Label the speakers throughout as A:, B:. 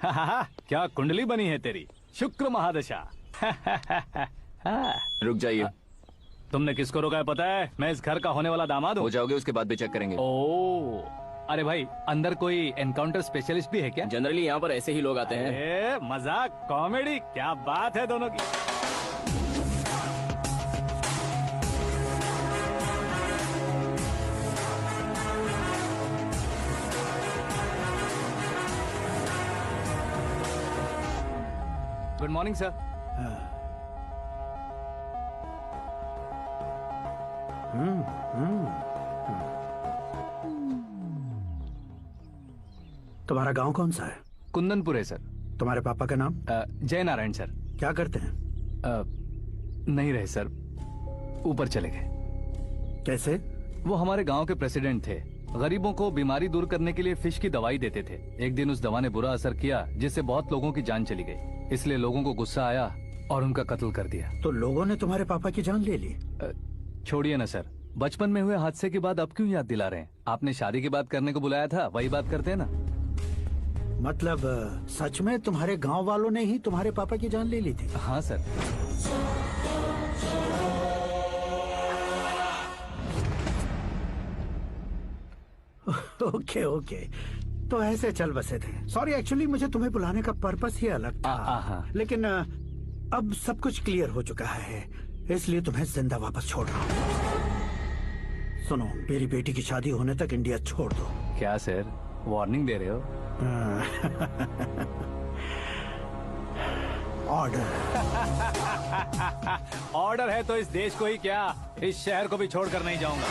A: क्या कुंडली बनी है तेरी, शुक्र महादशा।
B: रुक जाइए।
A: तुमने किसको रोका है पता है? मैं इस घर का होने वाला दामाद हूँ।
B: हो जाओगे उसके बाद भी चेक करेंगे।
A: ओ, अरे भाई अंदर कोई एनकाउंटर स्पेशलिस्ट भी है क्या?
B: जनरली यहाँ पर ऐसे ही लोग आते हैं।
A: मजाक कॉमेडी, क्या बात है दोनों की। Good morning sir.
C: तुम्हारा गांव कौन सा है?
A: कुंदनपुर है सर।
C: तुम्हारे पापा का नाम?
A: जय नारायण सर।
C: क्या करते हैं?
A: नहीं रहे सर, ऊपर चले गए।
C: कैसे?
A: वो हमारे गांव के प्रेसिडेंट थे। गरीबों को बीमारी दूर करने के लिए फिश की दवाई देते थे। एक दिन उस दवा ने बुरा असर किया जिससे बहुत लोगों की जान चली गई। इसलिए लोगों को गुस्सा आया और उनका कत्ल कर दिया।
C: तो लोगों ने तुम्हारे पापा की जान ले ली?
A: छोड़िए ना सर, बचपन में हुए हादसे के बाद अब क्यों याद दिला रहे हैं? आपने शादी की बात करने को बुलाया था, वही बात करते हैं ना।
C: मतलब सच में तुम्हारे गांव वालों ने ही तुम्हारे पापा की जान ले ली थी?
A: हाँ सर।
C: ओके ओके, तो ऐसे चल बसे थे। सॉरी, एक्चुअली मुझे तुम्हें बुलाने का पर्पस ही अलग था। लेकिन अब सब कुछ क्लियर हो चुका है, इसलिए तुम्हें जिंदा वापस छोड़ रहा हूँ। सुनो, मेरी बेटी की शादी होने तक इंडिया छोड़ दो।
A: क्या सर, वार्निंग दे रहे हो?
C: ऑर्डर।
A: ऑर्डर है तो इस देश को ही क्या, इस शहर को भी छोड़कर नहीं जाऊंगा।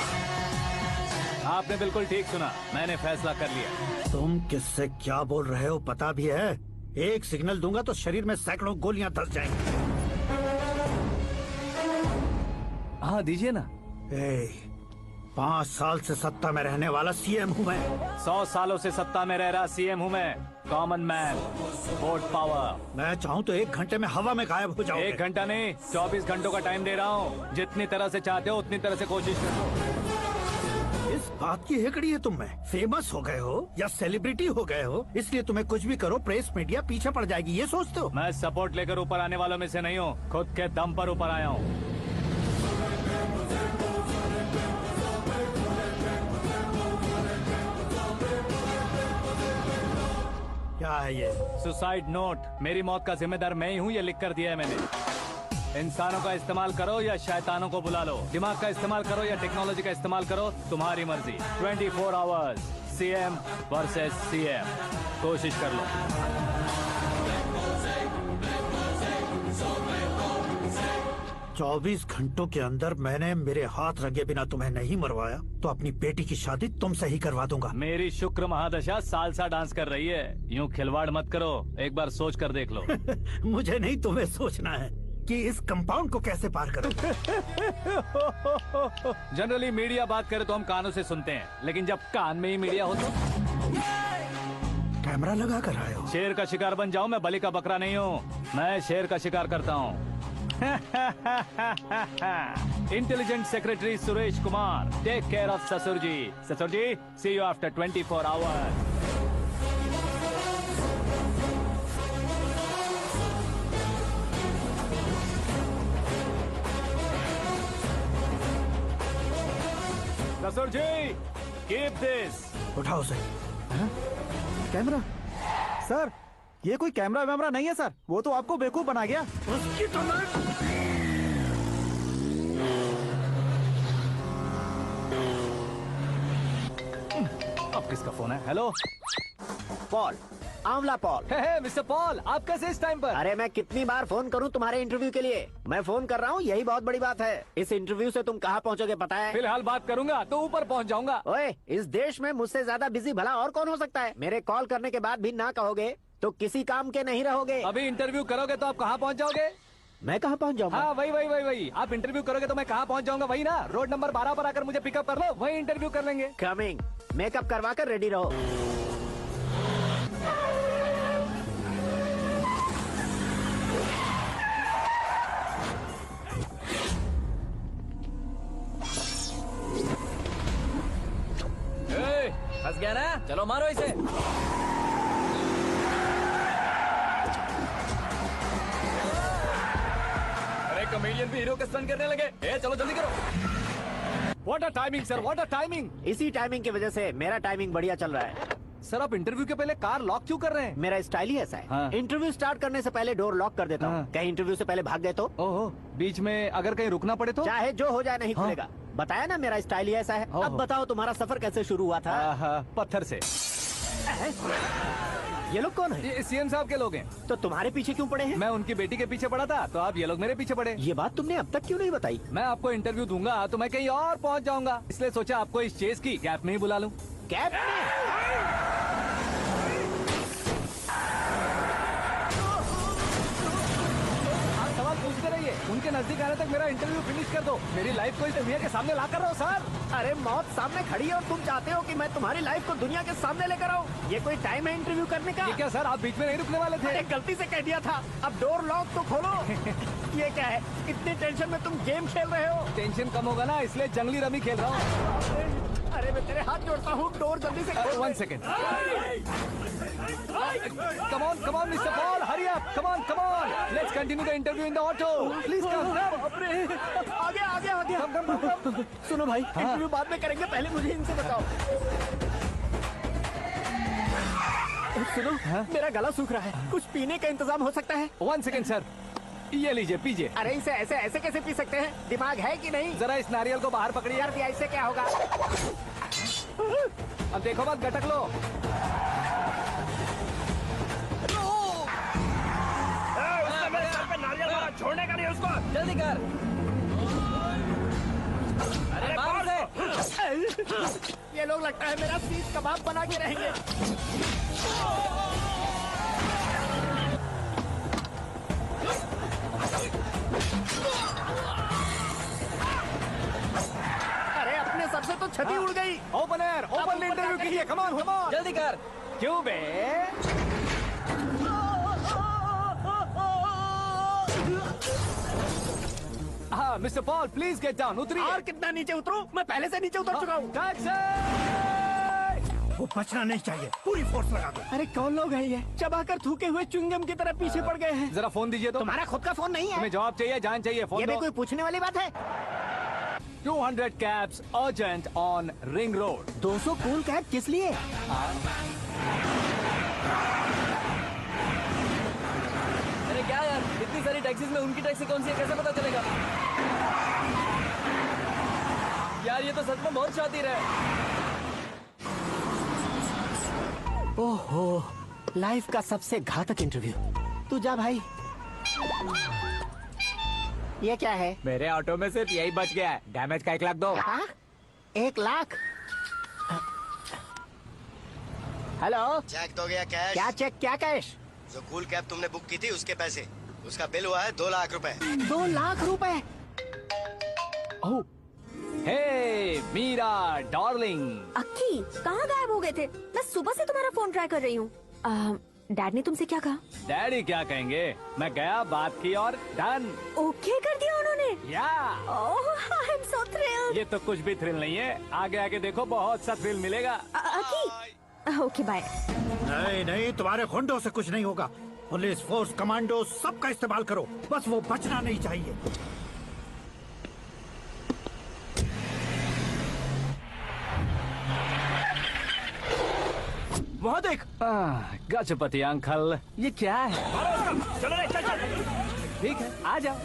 A: आपने बिल्कुल ठीक सुना, मैंने फैसला कर लिया।
C: तुम किससे क्या बोल रहे हो पता भी है? एक सिग्नल दूंगा तो शरीर में सैकड़ों गोलियां धस जाएंगी।
A: हाँ दीजिए ना।
C: 5 साल से सत्ता में रहने वाला सीएम हूँ मैं।
A: 100 सालों से सत्ता में रह रहा सीएम हूँ मैं। Common man, vote power.
C: मैं चाहूँ तो 1 घंटे में हवा में गायब हो जाऊँ।
A: 1 घंटा नहीं, 24 घंटों का टाइम दे रहा हूँ। जितनी तरह से चाहते हो उतनी तरह से कोशिश करो।
C: इस बात की हेकड़ी है तुम में? फेमस हो गए हो या सेलिब्रिटी हो गए हो, इसलिए तुम्हें कुछ भी करो प्रेस मीडिया पीछे पड़ जाएगी, ये सोचते हो?
A: मैं सपोर्ट लेकर ऊपर आने वालों में से नहीं हूँ, खुद के दम पर ऊपर आया हूँ।
C: क्या है ये?
A: Suicide note. मेरी मौत का जिम्मेदार मैं ही हूँ, ये लिख कर दिया है मैंने। इंसानों का इस्तेमाल करो या शैतानों को बुला लो, दिमाग का इस्तेमाल करो या टेक्नोलॉजी का इस्तेमाल करो, तुम्हारी मर्जी। 24 आवर्स, सीएम वर्सेस सीएम, कोशिश कर लो।
C: चौबीस घंटों के अंदर मैंने मेरे हाथ रंगे बिना तुम्हें नहीं मरवाया तो अपनी बेटी की शादी तुमसे ही करवा दूंगा।
A: मेरी शुक्र महादशा सालसा डांस कर रही है, यूं खिलवाड़ मत करो, एक बार सोच कर देख लो।
C: मुझे नहीं, तुम्हें सोचना है कि इस कंपाउंड को कैसे पार करो।
A: जनरली मीडिया बात करे तो हम कानों से सुनते हैं, लेकिन जब कान में ही मीडिया हो तो
C: कैमरा लगा कर आए हो।
A: शेर का शिकार बन जाऊं, मैं बलि का बकरा नहीं हूँ, मैं शेर का शिकार करता हूँ। Intelligent secretary Suresh Kumar, take care of ससुर जी। ससुर जी, सी यू आफ्टर 24 आवर्स। ससुर जी, कीप दिस।
C: उठाओ उसे।
D: कैमरा? सर, ये कोई कैमरा वैमरा नहीं है सर, वो तो आपको बेवकूफ बना गया।
C: उसकी तो
A: अब किसका फोन है? हेलो
E: पॉल, आंवला पॉल।
A: मिस्टर पॉल, आप कैसे इस टाइम पर?
E: अरे मैं कितनी बार फोन करूं तुम्हारे इंटरव्यू के लिए? मैं फोन कर रहा हूं, यही बहुत बड़ी बात है। इस इंटरव्यू से तुम कहां पहुंचोगे पता है?
A: फिलहाल बात करूंगा तो ऊपर पहुंच जाऊंगा।
E: ओए, इस देश में मुझसे ज्यादा बिजी भला और कौन हो सकता है? मेरे कॉल करने के बाद भी ना कहोगे तो किसी काम के नहीं रहोगे।
A: अभी इंटरव्यू करोगे तो आप कहाँ पहुँच जाओगे?
E: मैं कहाँ पहुँच जाऊंगा?
A: हाँ वही। आप इंटरव्यू करोगे तो मैं कहाँ पहुँच जाऊंगा? वही ना, रोड नंबर 12 पर आकर मुझे पिकअप कर लो, वही इंटरव्यू कर लेंगे।
E: कमिंग। मेकअप करवा कर रेडी रहो।
A: फंस गया ना, चलो मारो इसे।
B: कॉमेडियन भी हीरो के स्टंट करने लगे। ए चलो जल्दी करो।
A: What a timing sir, what a timing.
E: इसी टाइमिंग की वजह से मेरा टाइमिंग बढ़िया चल रहा है।
A: सर आप इंटरव्यू के पहले कार लॉक क्यों कर रहे हैं?
E: मेरा स्टाइल ही ऐसा है।
A: हाँ।
E: इंटरव्यू स्टार्ट करने से पहले डोर लॉक कर देता हूँ।
A: हाँ।
E: कहीं इंटरव्यू से पहले भाग गए तो
A: ओहो, बीच में अगर कहीं रुकना पड़े तो?
E: चाहे जो हो जाए नहीं
A: हाँ।
E: खुलेगा। बताया ना मेरा स्टाइल ही ऐसा है।
A: ओहो।
E: अब बताओ तुम्हारा सफर कैसे शुरू हुआ था?
A: पत्थर से।
E: ये लोग कौन है?
A: ये सीएम साहब के लोग हैं।
E: तो तुम्हारे पीछे क्यों पड़े हैं?
A: मैं उनकी बेटी के पीछे पड़ा था, तो आप ये लोग मेरे पीछे पड़े।
E: ये बात तुमने अब तक क्यों नहीं बताई?
A: मैं आपको इंटरव्यू दूंगा तो मैं कहीं और पहुंच जाऊंगा, इसलिए सोचा आपको इस चेस की गैप में ही बुला लूं।
E: कैब में?
A: आप सवाल पूछते रहिए, उनके नजदीक आने तक मेरा इंटरव्यू फिनिश कर दो। मेरी लाइफ को इस दुनिया के सामने ला कर रहो सर।
E: अरे मौत सामने खड़ी है और तुम चाहते हो कि मैं तुम्हारी लाइफ को दुनिया के सामने लेकर आऊं? ये कोई टाइम है इंटरव्यू करने का?
A: ये क्या सर, आप बीच में नहीं रुकने वाले थे?
E: अरे गलती से कह दिया था। अब डोर लॉक तो खोलो। ये क्या है? इतनी टेंशन में तुम गेम खेल रहे हो?
A: टेंशन कम होगा ना, इसलिए जंगली रमी खेल रहा हूँ।
E: अरे मैं तेरे हाथ जोड़ता हूँ, डोर जल्दी से खोल।
A: 1 second. Come on, Mr. Paul, hurry up. Come on. Let's continue the interview in the auto. Please come.
E: आगे।
A: Come.
E: सुनो भाई, इंटरव्यू बाद में करेंगे, पहले मुझे इनसे बताओ। सुनो, मेरा गला सूख रहा है, कुछ पीने का इंतजाम हो सकता है?
A: 1 सेकेंड सर, ये लीजिए पीजिए।
E: अरे इसे ऐसे कैसे पी सकते हैं? दिमाग है कि नहीं?
A: जरा इस नारियल को बाहर पकड़िए।
E: यार दिया, इससे क्या होगा?
A: अब देखो मत गटक लो।
B: छोड़ने का नहीं उसको, जल्दी कर। अरे बाहर से।
E: ये लोग लगता है मेरा सीख कबाब बना के रहेंगे। अरे अपने सर से तो छती उड़ गई।
A: ओपन एयर, ओपन इंटरव्यू कीजिए। कम ऑन,
B: जल्दी कर।
A: क्यों बे? हाँ mister Paul, please get down, उतरिए।
E: और कितना नीचे उतरूं? मैं पहले से नीचे उतर चुका हूँ।
A: टैक्सी!
C: वो बचना नहीं चाहिए, पूरी फोर्स लगा दो।
E: अरे कौन लोग हैं ये? चबाकर थूके हुए च्युइंगम की तरह पीछे पड़ गए हैं।
A: जरा फोन दीजिए तो।
E: तुम्हारा खुद का फोन नहीं है?
A: तुम्हें जवाब चाहिए, जान चाहिए, फोन
E: ये भी
A: दो।
E: कोई पूछने वाली बात है?
A: 200 cabs urgent on Ring Road.
E: 200 cool cab किस लिए?
B: अरे क्या यार, इतनी सारी टैक्सीज में उनकी टैक्सी कौन सी है, कैसे पता चलेगा? यार ये तो सच में बहुत शातिर है।
E: ओहो, लाइफ का सबसे घातक इंटरव्यू। तू जा भाई। ये क्या है?
A: मेरे ऑटो में सिर्फ यही बच गया है, डैमेज का 1 लाख दो।
E: हाँ? 1 लाख? हेलो,
F: चेक तो गया कैश।
E: क्या चेक, क्या कैश?
F: जो कूल कैब तुमने बुक की थी उसके पैसे, उसका बिल हुआ है 2 लाख रुपए।
E: 2 लाख रुपए?
A: ओह, हे मीरा डार्लिंग।
G: अक्की, कहाँ गायब हो गए थे? मैं सुबह से तुम्हारा फोन ट्राई कर रही हूँ। डैड ने तुमसे क्या कहा?
A: डैडी क्या कहेंगे, मैं गया, बात की और डन।
G: ओके कर दिया उन्होंने?
A: या
G: ओह, आई एम सो थ्रिल्ड।
A: ये तो कुछ भी थ्रिल नहीं है, आगे आगे देखो बहुत सा थ्रिल मिलेगा।
G: अक्की, ओके बाय।
C: नहीं, तुम्हारे गुंडों से कुछ नहीं होगा। पुलिस फोर्स, कमांडो, सबका इस्तेमाल करो, बस वो बचना नहीं चाहिए।
A: वहाँ देख। गजपति अंकल, ये क्या है?
B: चलो रे, चल।
A: ठीक है, आ जाओ।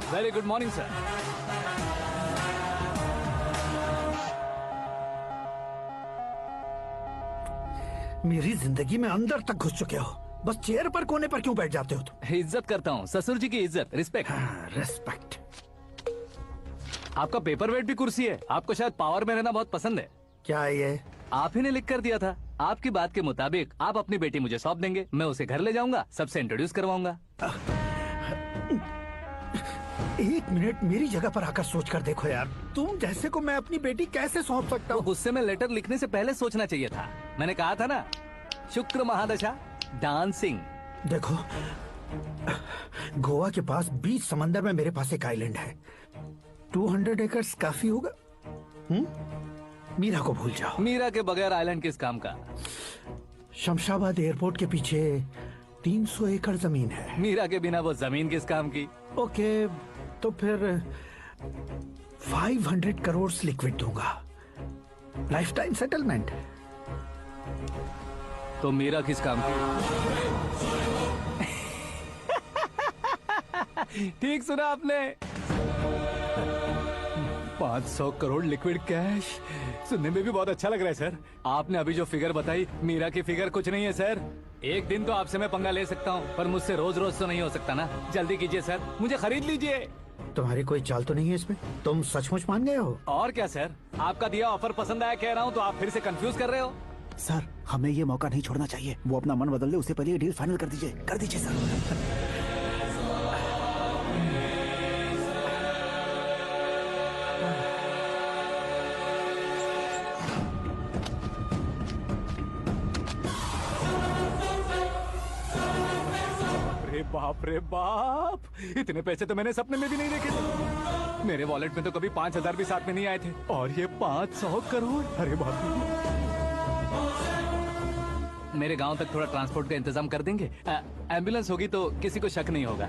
A: Very good morning sir.
C: मेरी जिंदगी में अंदर तक घुस चुके हो, बस चेयर पर कोने पर क्यों बैठ जाते हो तुम?
A: इज्जत करता हूँ, ससुर जी की इज्जत, रिस्पेक्ट।
C: रेस्पेक्ट।
A: आपका पेपर वेट भी कुर्सी है। आपको शायद पावर में रहना बहुत पसंद है।
C: क्या है ये?
A: आप ही ने लिख कर दिया था। आपकी बात के मुताबिक आप अपनी बेटी मुझे सौंप देंगे, मैं उसे घर ले जाऊंगा, सबसे इंट्रोड्यूस करवाऊंगा।
C: एक मिनट मेरी जगह पर आकर सोच कर देखो यार, तुम जैसे को मैं अपनी बेटी कैसे सौंप सकता
A: तो
C: हूँ?
A: गुस्से में लेटर लिखने से पहले सोचना चाहिए था। मैंने कहा था ना, शुक्र महादशा डांसिंग।
C: देखो, गोवा के पास बीच समंदर में मेरे पास एक आइलैंड है। 200 एकर्स काफी होगा। मीरा को भूल जाओ।
A: मीरा के बगैर आइलैंड किस काम का?
C: शमशाबाद एयरपोर्ट के पीछे 300 एकड़ जमीन है।
A: मीरा के बिना वो जमीन किस काम की?
C: ओके, तो फिर 500 करोड़ लिक्विड दूंगा, लाइफ टाइम सेटलमेंट।
A: तो मीरा किस काम की? ठीक सुना आपने, 500 करोड़ लिक्विड कैश। सुनने में भी बहुत अच्छा लग रहा है सर। आपने अभी जो फिगर बताई, मीरा की फिगर कुछ नहीं है सर। एक दिन तो आपसे मैं पंगा ले सकता हूँ, पर मुझसे रोज रोज तो नहीं हो सकता ना। जल्दी कीजिए सर, मुझे खरीद लीजिए।
C: तुम्हारी कोई चाल तो नहीं है इसमें? तुम सचमुच मान गए हो?
A: और क्या सर, आपका दिया ऑफर पसंद आया कह रहा हूँ, तो आप फिर से कंफ्यूज कर रहे हो।
D: सर, हमें ये मौका नहीं छोड़ना चाहिए। वो अपना मन बदल ले, उससे पहले ये डील फाइनल कर दीजिए सर।
A: बाप रे बाप, इतने पैसे तो मैंने सपने में भी नहीं देखे थे। मेरे वॉलेट में तो कभी 5,000 भी साथ में नहीं आए थे, और ये 500 करोड़। अरे बाप रे। मेरे गांव तक थोड़ा ट्रांसपोर्ट का इंतजाम कर देंगे? एम्बुलेंस होगी तो किसी को शक नहीं होगा।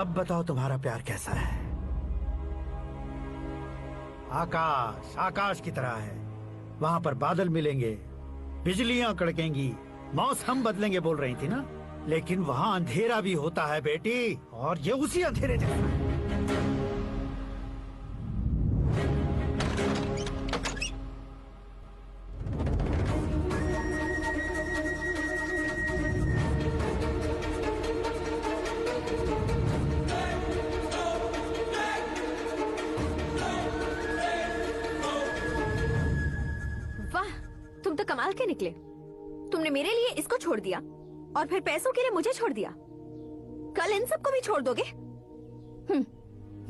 C: अब बताओ तुम्हारा प्यार कैसा है? आकाश आकाश की तरह है, वहाँ पर बादल मिलेंगे, बिजलियां कड़केंगी, मौसम बदलेंगे बोल रही थी ना। लेकिन वहाँ अंधेरा भी होता है बेटी, और ये उसी अंधेरे जैसा।
G: वाह, तुम तो कमाल के निकले। तुमने मेरे लिए इसको छोड़ दिया और फिर पैसों के लिए मुझे छोड़ दिया। कल इन सबको भी छोड़ दोगे?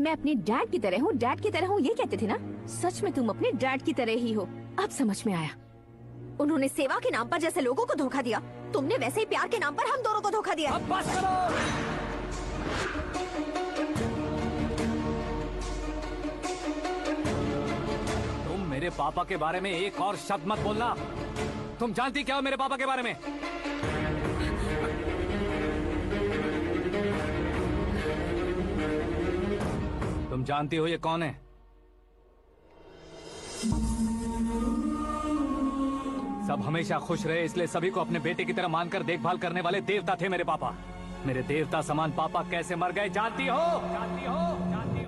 G: मैं अपने डैड की तरह हूँ, डैड की तरह हूँ, ये कहते थे ना। सच में तुम अपने डैड की तरह ही हो। अब समझ में आया। उन्होंने सेवा के नाम पर जैसे लोगों को धोखा दिया, तुमने वैसे ही प्यार के नाम पर हम दोनों को धोखा दिया।
A: अब बस करो। तुम मेरे पापा के बारे में एक और शब्द मत बोलना। तुम जानती क्या हो मेरे पापा के बारे में? तुम जानती हो ये कौन है? सब हमेशा खुश रहे, इसलिए सभी को अपने बेटे की तरह मानकर देखभाल करने वाले देवता थे मेरे पापा। मेरे देवता समान पापा कैसे मर गए जानती हो? जानती हो?